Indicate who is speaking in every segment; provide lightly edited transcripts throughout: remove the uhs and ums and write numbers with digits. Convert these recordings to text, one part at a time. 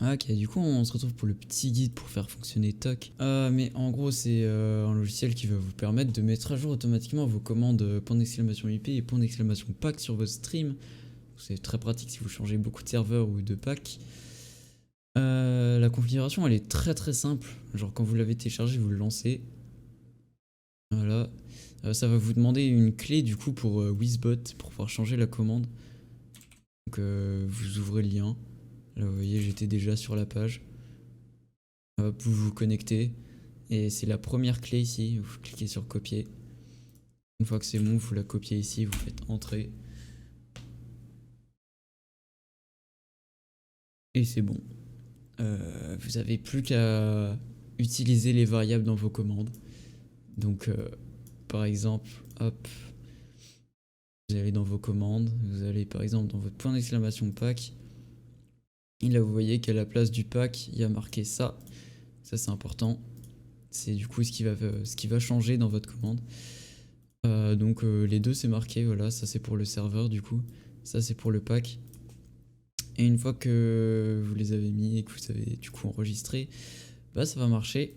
Speaker 1: Ok, du coup on se retrouve pour le petit guide pour faire fonctionner Tock. Mais en gros c'est un logiciel qui va vous permettre de mettre à jour automatiquement vos commandes .!IP et .!pack sur votre stream. C'est très pratique si vous changez beaucoup de serveurs ou de packs. La configuration elle est très très simple. Genre quand vous l'avez téléchargé, vous le lancez. Voilà. Ça va vous demander une clé du coup pour Wizbot pour pouvoir changer la commande. Donc vous ouvrez le lien. Là vous voyez j'étais déjà sur la page. Hop, vous vous connectez. Et c'est la première clé ici. Vous cliquez sur copier. Une fois que c'est bon, vous la copiez ici, vous faites entrer. Et c'est bon. Vous avez plus qu'à utiliser les variables dans vos commandes. Donc par exemple, hop, vous allez dans vos commandes, vous allez par exemple dans votre .!pack. Et là vous voyez qu'à la place du pack, il y a marqué ça. Ça c'est important. C'est du coup ce qui va changer dans votre commande. Donc les deux c'est marqué, voilà, ça c'est pour le serveur du coup. Ça c'est pour le pack. Et une fois que vous les avez mis et que vous avez du coup enregistré, bah ça va marcher.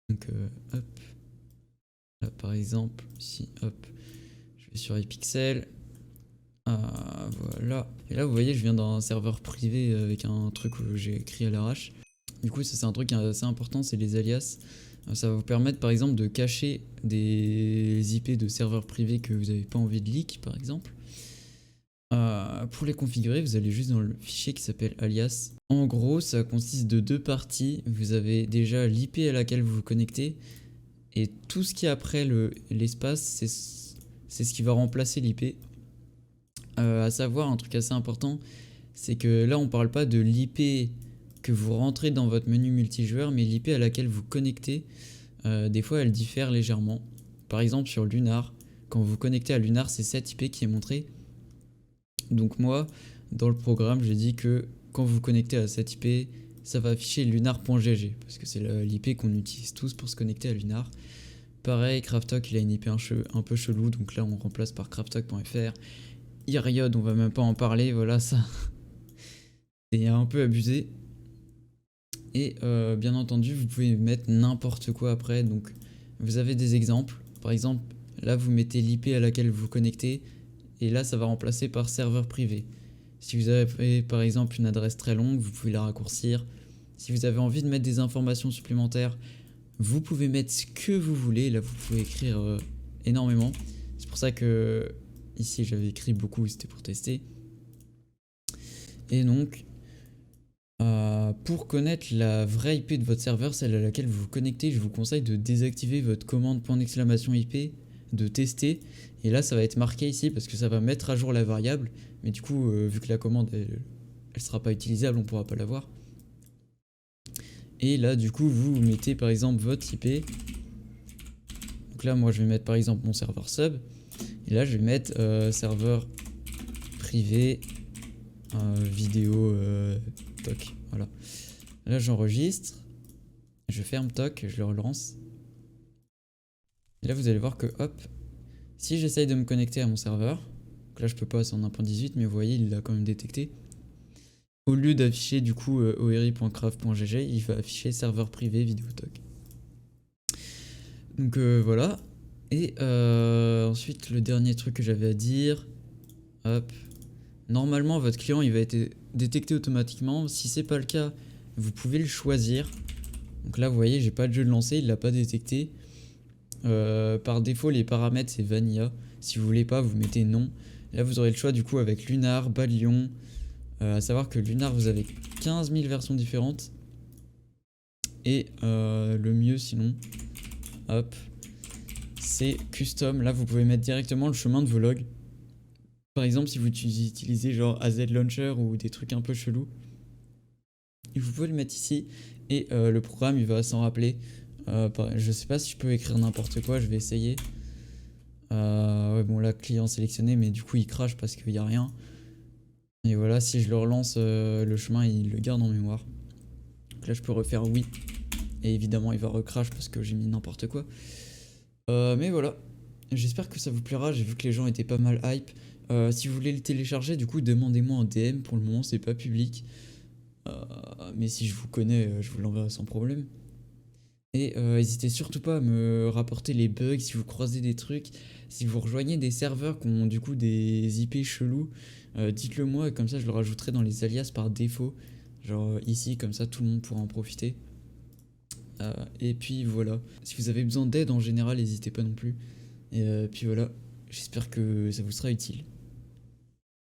Speaker 1: Donc hop. Là par exemple, si hop, je vais sur iPixel. Voilà. Et là vous voyez je viens d'un serveur privé avec un truc que j'ai écrit à l'arrache. Du coup ça c'est un truc assez important, c'est les alias. Ça va vous permettre par exemple de cacher des IP de serveurs privés que vous n'avez pas envie de leak par exemple. Pour les configurer, vous allez juste dans le fichier qui s'appelle alias. En gros, ça consiste de deux parties. Vous avez déjà l'IP à laquelle vous vous connectez et tout ce qui est après l'espace, c'est ce qui va remplacer l'IP. À savoir, un truc assez important, c'est que là, on parle pas de l'IP que vous rentrez dans votre menu multijoueur, mais l'IP à laquelle vous connectez. Des fois, elle diffère légèrement. Par exemple, sur Lunar, quand vous vous connectez à Lunar, c'est cette IP qui est montrée. Donc moi, dans le programme, j'ai dit que quand vous vous connectez à cette IP, ça va afficher lunar.gg parce que c'est l'IP qu'on utilise tous pour se connecter à Lunar. Pareil, Kraftok, il a une IP un peu chelou, donc là on remplace par kraftok.fr. Iriod, on va même pas en parler, voilà, ça c'est un peu abusé. Et bien entendu, vous pouvez mettre n'importe quoi après, donc vous avez des exemples. Par exemple, là vous mettez l'IP à laquelle vous vous connectez, et là ça va remplacer par serveur privé. Si vous avez par exemple une adresse très longue, vous pouvez la raccourcir. Si vous avez envie de mettre des informations supplémentaires, vous pouvez mettre ce que vous voulez. Là vous pouvez écrire énormément. C'est pour ça que ici j'avais écrit beaucoup, c'était pour tester. Et donc pour connaître la vraie IP de votre serveur, celle à laquelle vous vous connectez, je vous conseille de désactiver votre commande .!IP, de tester. Et là ça va être marqué ici parce que ça va mettre à jour la variable. Mais du coup vu que la commande elle sera pas utilisable, on pourra pas la voir. Et là du coup vous mettez par exemple votre IP. Donc là moi je vais mettre par exemple mon serveur sub. Et là je vais mettre serveur privé vidéo toc. Voilà. Là j'enregistre. Je ferme toc, je le relance. Et là vous allez voir que hop, si j'essaye de me connecter à mon serveur, donc là je peux pas, c'est en 1.18, mais vous voyez il l'a quand même détecté. Au lieu d'afficher du coup ori.craft.gg, il va afficher serveur privé vidéotoc. Donc voilà. Et ensuite le dernier truc que j'avais à dire, hop. Normalement votre client il va être détecté automatiquement. Si c'est pas le cas, vous pouvez le choisir. Donc là vous voyez j'ai pas de jeu de lancer, il l'a pas détecté. Par défaut les paramètres c'est vanilla. Si vous voulez pas vous mettez non. Là vous aurez le choix du coup avec Lunar, Balion. À savoir que Lunar vous avez 15 000 versions différentes. Et le mieux sinon, hop, c'est custom. Là vous pouvez mettre directement le chemin de vos logs. Par exemple si vous utilisez genre AZ Launcher ou des trucs un peu chelous, vous pouvez le mettre ici et le programme il va s'en rappeler. Je sais pas si je peux écrire n'importe quoi, je vais essayer. Ouais, bon là client sélectionné mais du coup il crache parce qu'il n'y a rien. Et voilà, si je le relance, le chemin il le garde en mémoire. Donc là je peux refaire oui. Et évidemment il va recrash parce que j'ai mis n'importe quoi. Mais voilà, j'espère que ça vous plaira, j'ai vu que les gens étaient pas mal hype. Si vous voulez le télécharger, du coup demandez-moi en DM, pour le moment c'est pas public. mais si je vous connais, je vous l'enverrai sans problème. Et n'hésitez surtout pas à me rapporter les bugs si vous croisez des trucs. Si vous rejoignez des serveurs qui ont du coup des IP chelous, dites-le moi et comme ça je le rajouterai dans les alias par défaut. Genre ici, comme ça tout le monde pourra en profiter. Et puis voilà. Si vous avez besoin d'aide en général, n'hésitez pas non plus. Et puis voilà, j'espère que ça vous sera utile.